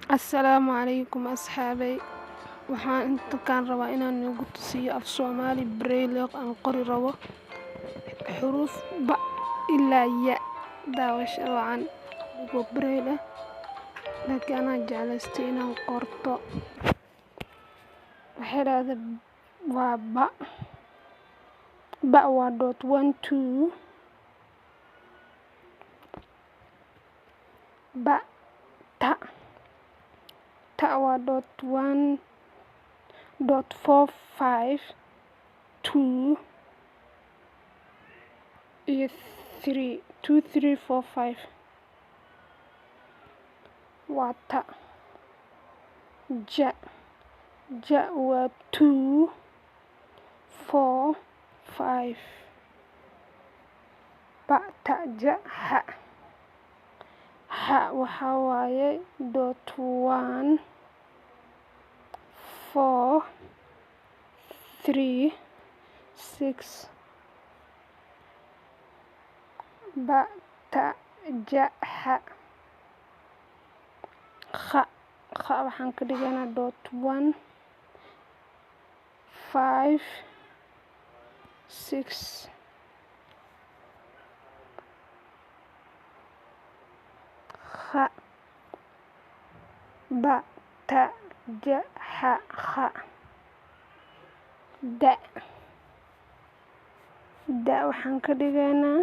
Assalaamu calaykum asxaabay. Waxaan intaan rabaa inaan igu tusiyo af Somali braille aan qori rabo xuruuf ba ilaa ya. Daawasho wacan anigoo braille ah laakiin anaa jeclaystay inaan qorto. Waxay dhahdaa waa ba. Ba waa dot 1 2. Ba ta. Ta waa dot 1 dot 4 5 2 iyo 3 2 3 4 5 waa ta. Ja. Ja waa 2 4 5 ba ta ja ha. Ha waxaa waaye dot 1 4 3 6 ba ta ja ha. Kha. Kha waxaan ka dhiganaa dot 1 5 6 kha. Ba ta ja ha kha. Da. Da waxaan ka dhiganaa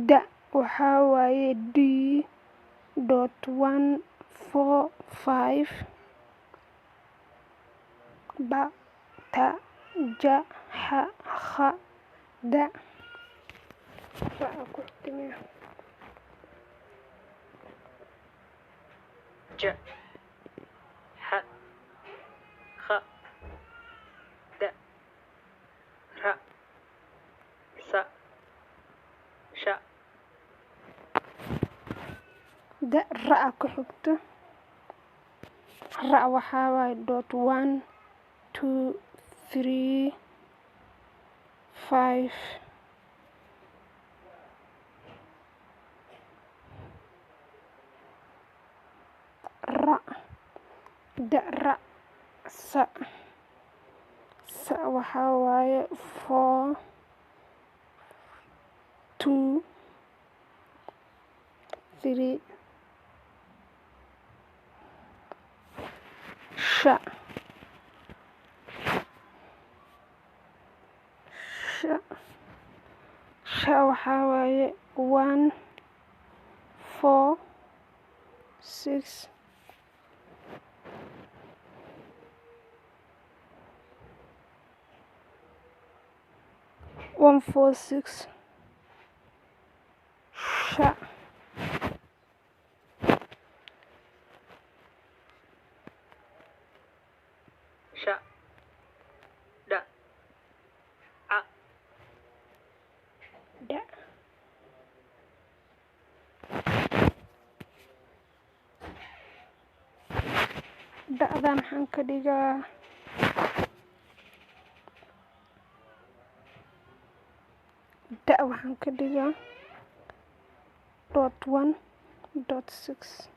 da waxaa waaye d dot 1 4 5 ba ta ja ha kha da. ja ha kha da ra sa sha. Da ra ku xigto. Ra waxaa waaye dot 1 2 3 5 ra. Da ra sa. Sa waxaa waaye 4 2 3 sha. Sha. Sha waxaa waaye 1 4 6 1 4 6 sha. sha da a Da. Da'da maxaan ka dhigaa da waxaan ka dhigaa dot 1 dot 6.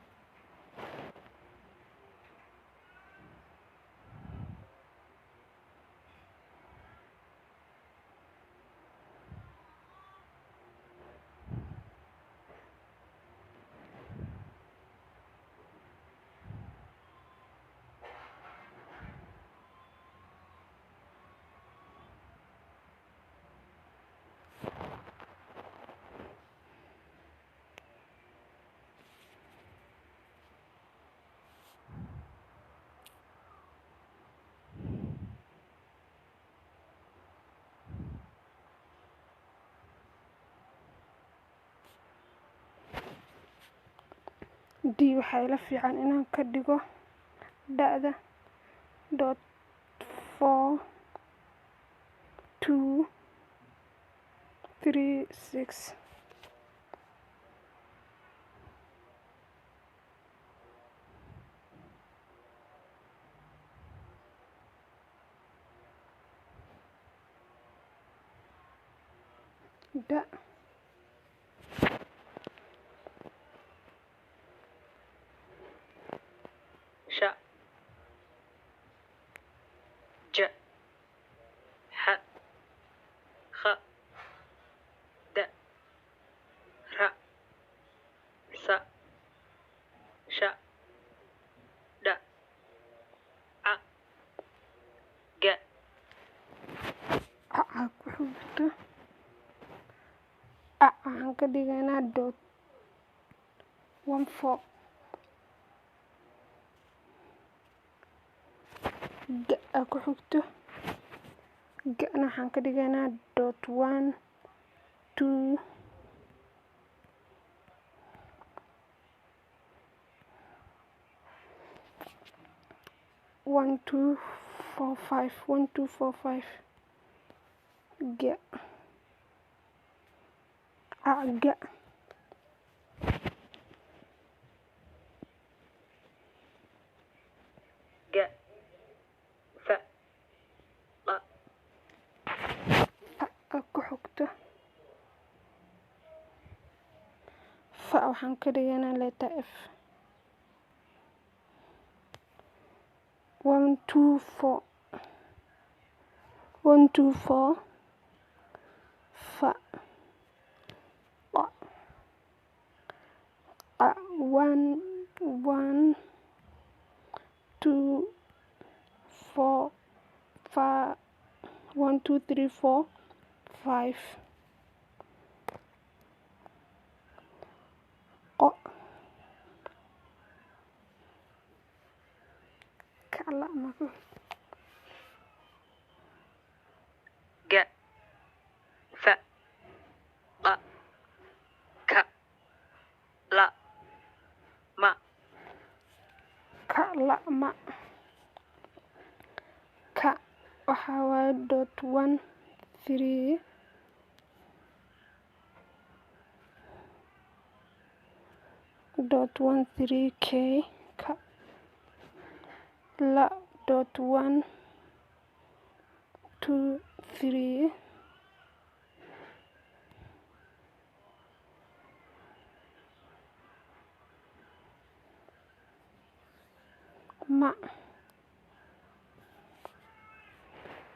D waxay la fiican inaan ka dhigo da'da dot 4 2 3 6. da sha ja ha kha da ra sa sha da a ga a ku xigto a waxaan ka dhigaynaa dot 14 ga ku xigto gana waxaan ka dhigaynaa dot 1 2 1 2 4 5 1 2 4 5 ga ga ga fa qa ku xigto fa waxaan ka dhigaynaa letter f 1 2 4 1 2 4 fa qa 1 1 2 4 5 1 2 3 4 5 qa kala maku ga fa qa ka la ma kala ma ka waxa waaye dot 1 3 dot 1 3 k ka la dot 1 2 3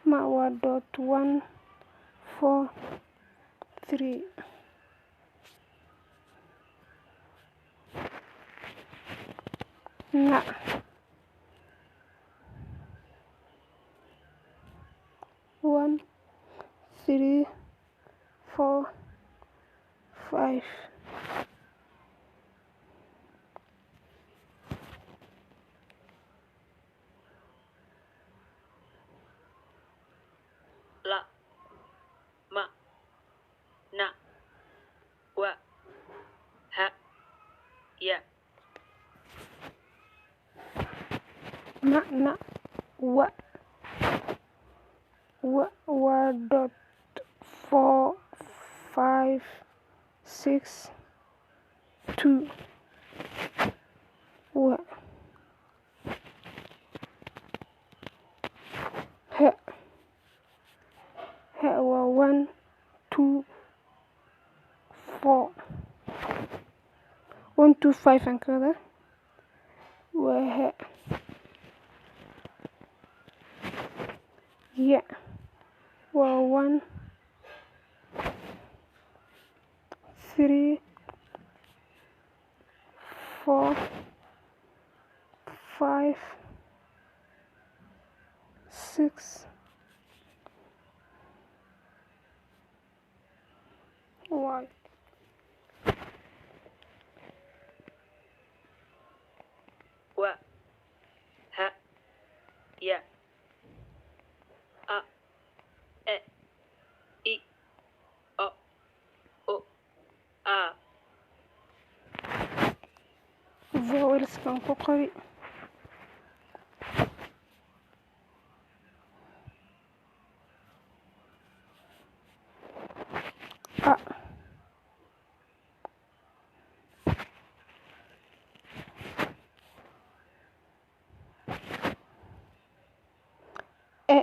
ma waa dot 1 4 3 na 1 3 4 5 la ma na wa ha ya na wa waa dot 4 5 6 2 wa ha waa 1 2 4 1 2 5 aan ka wadaa waa ha ya waa 1 3 4 5 6 y wa ha ya a e i o o a vowelskan ku qori a e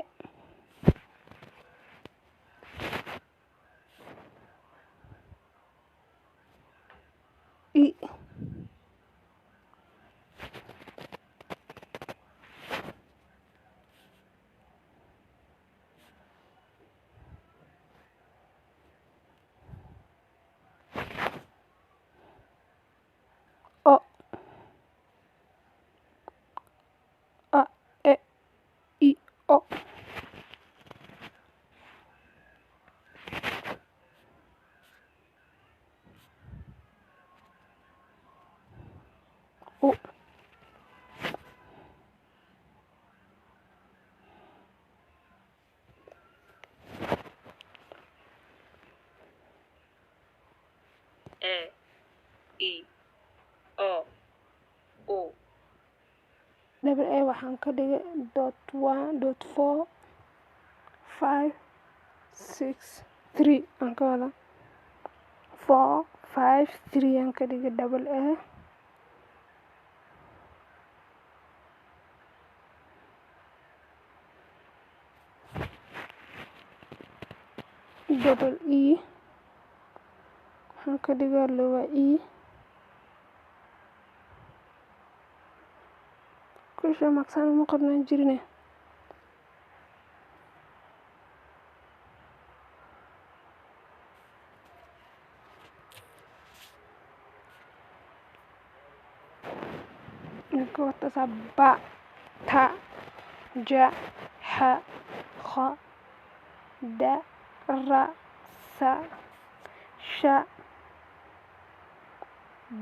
O U E I O U double A waxaan ka dhigay dot one dot 4 5 6 3 aan ka wada 4 5 3 aan ka dhigay double A double E waxaan ka dhigaa lower E question mark saan uma qornaan jirine ninka watasaa ba ta ja ha kha da ra sa sha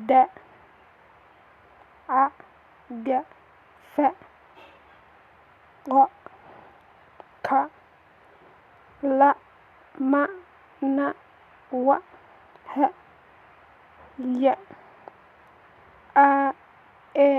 da a ga fa qa ka la ma na wa ha ya a e